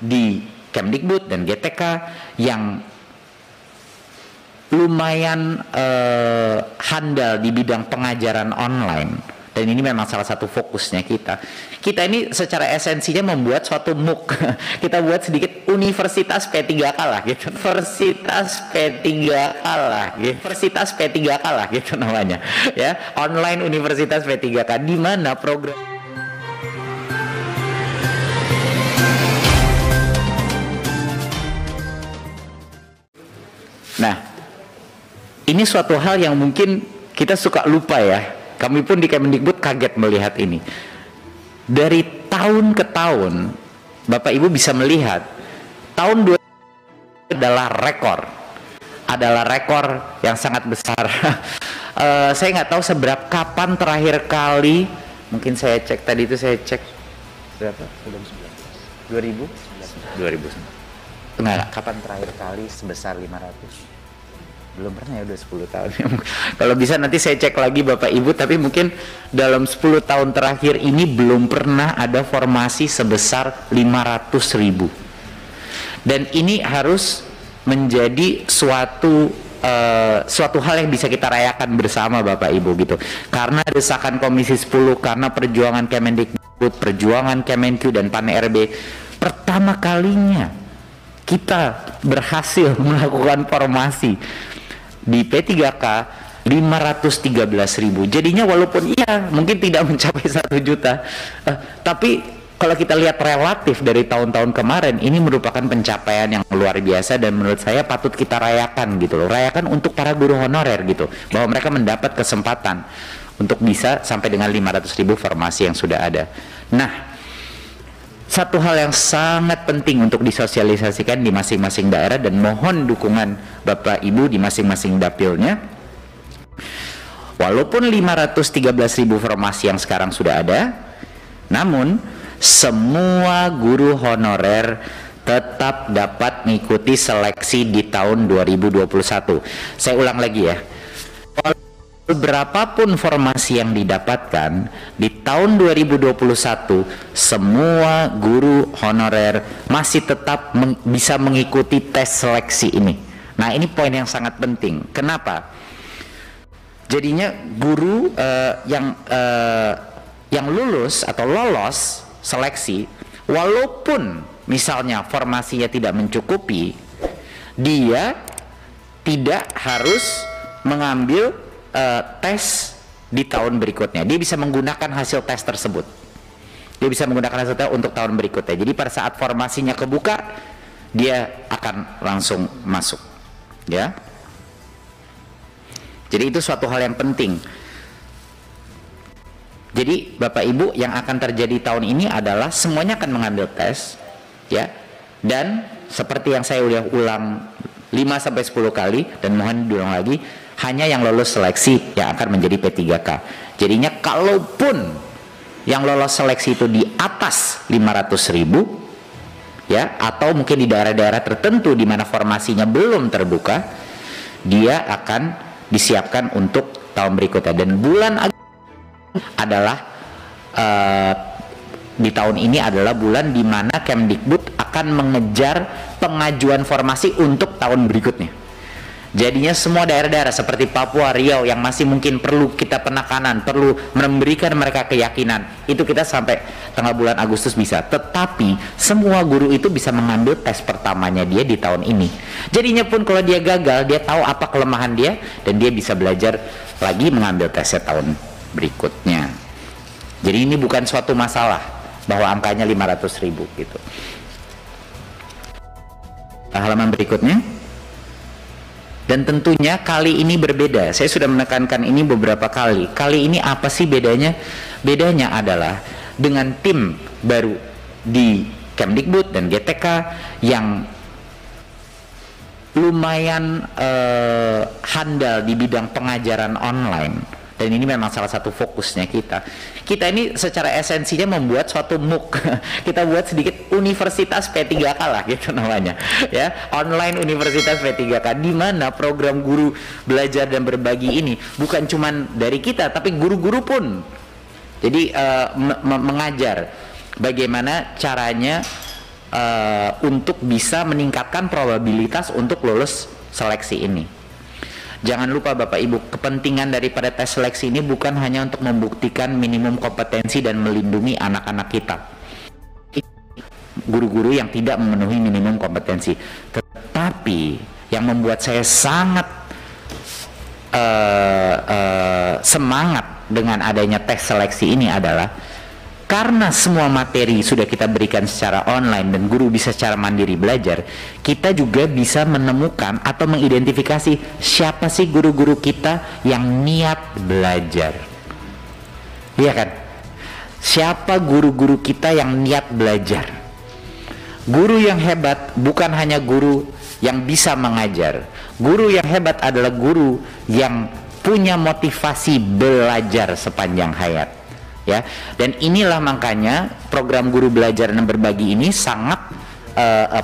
di Kemdikbud dan GTK yang lumayan handal di bidang pengajaran online. Dan ini memang salah satu fokusnya kita. Kita ini secara esensinya membuat suatu MOOC. Kita buat sedikit Universitas P3K lah gitu. Universitas P3K lah gitu. Universitas P3K lah gitu namanya. Ya, online Universitas P3K di mana program. Nah, ini suatu hal yang mungkin kita suka lupa ya. Kami pun di Kemendikbud kaget melihat ini. Dari tahun ke tahun, Bapak Ibu bisa melihat, tahun 2020 adalah rekor yang sangat besar. Saya nggak tahu kapan terakhir kali, mungkin saya cek tadi itu berapa? 2000? Enggak, kapan terakhir kali sebesar 500? Belum pernah ya, udah 10 tahun. Kalau bisa nanti saya cek lagi Bapak Ibu, tapi mungkin dalam 10 tahun terakhir ini belum pernah ada formasi sebesar 500.000. Dan ini harus menjadi suatu hal yang bisa kita rayakan bersama Bapak Ibu gitu. Karena desakan Komisi 10, karena perjuangan Kemendikbud, perjuangan Kemenq dan PAN-RB, pertama kalinya kita berhasil melakukan formasi di P3K 513.000. Jadinya walaupun mungkin tidak mencapai 1 juta, tapi kalau kita lihat relatif dari tahun-tahun kemarin, ini merupakan pencapaian yang luar biasa dan menurut saya patut kita rayakan gitu loh. Rayakan untuk para guru honorer gitu, bahwa mereka mendapat kesempatan untuk bisa sampai dengan 500.000 formasi yang sudah ada. Nah, satu hal yang sangat penting untuk disosialisasikan di masing-masing daerah dan mohon dukungan Bapak Ibu di masing-masing dapilnya. Walaupun 513.000 formasi yang sekarang sudah ada, namun semua guru honorer tetap dapat mengikuti seleksi di tahun 2021. Saya ulang lagi ya. Berapapun formasi yang didapatkan di tahun 2021, semua guru honorer masih tetap bisa mengikuti tes seleksi ini. Nah, ini poin yang sangat penting. Kenapa? Jadinya guru yang lulus atau lolos seleksi, walaupun misalnya formasinya tidak mencukupi, dia tidak harus mengambil tes di tahun berikutnya. Dia bisa menggunakan hasil tes tersebut. Dia bisa menggunakan hasil tes untuk tahun berikutnya. Jadi pada saat formasinya kebuka, dia akan langsung masuk. Ya. Jadi itu suatu hal yang penting. Jadi Bapak Ibu, yang akan terjadi tahun ini adalah semuanya akan mengambil tes, ya. Dan seperti yang saya udah ulang 5-10 kali dan mohon diulang lagi, hanya yang lolos seleksi yang akan menjadi P3K. Jadinya kalaupun yang lolos seleksi itu di atas 500.000, ya, atau mungkin di daerah-daerah tertentu di mana formasinya belum terbuka, dia akan disiapkan untuk tahun berikutnya. Dan bulan adalah di tahun ini adalah bulan di mana Kemdikbud akan mengejar pengajuan formasi untuk tahun berikutnya. Jadinya semua daerah-daerah seperti Papua, Riau yang masih mungkin perlu kita penekanan, perlu memberikan mereka keyakinan, itu kita sampai tengah bulan Agustus bisa. Tetapi semua guru itu bisa mengambil tes pertamanya dia di tahun ini. Jadinya pun kalau dia gagal, dia tahu apa kelemahan dia dan dia bisa belajar lagi mengambil tesnya tahun berikutnya. Jadi ini bukan suatu masalah bahwa angkanya 500.000 gitu. Halaman berikutnya. Dan tentunya kali ini berbeda. Saya sudah menekankan ini beberapa kali. Kali ini apa sih bedanya? Bedanya adalah dengan tim baru di Kemdikbud dan GTK yang lumayan handal di bidang pengajaran online. Dan ini memang salah satu fokusnya kita. Kita ini secara esensinya membuat suatu MOOC. Kita buat sedikit Universitas P3K lah gitu namanya. Ya, online Universitas P3K di mana program guru belajar dan berbagi ini bukan cuman dari kita tapi guru-guru pun. Jadi mengajar bagaimana caranya untuk bisa meningkatkan probabilitas untuk lulus seleksi ini. Jangan lupa Bapak Ibu, kepentingan daripada tes seleksi ini bukan hanya untuk membuktikan minimum kompetensi dan melindungi anak-anak kita, guru-guru yang tidak memenuhi minimum kompetensi. Tetapi yang membuat saya sangat semangat dengan adanya tes seleksi ini adalah karena semua materi sudah kita berikan secara online dan guru bisa secara mandiri belajar, kita juga bisa menemukan atau mengidentifikasi siapa sih guru-guru kita yang niat belajar. Iya kan? Siapa guru-guru kita yang niat belajar? Guru yang hebat bukan hanya guru yang bisa mengajar. Guru yang hebat adalah guru yang punya motivasi belajar sepanjang hayat. Ya, dan inilah makanya program guru belajar dan berbagi ini sangat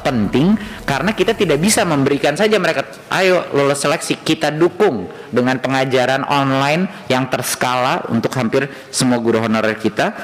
penting, karena kita tidak bisa memberikan saja mereka ayo lolos seleksi, kita dukung dengan pengajaran online yang terskala untuk hampir semua guru honorer kita,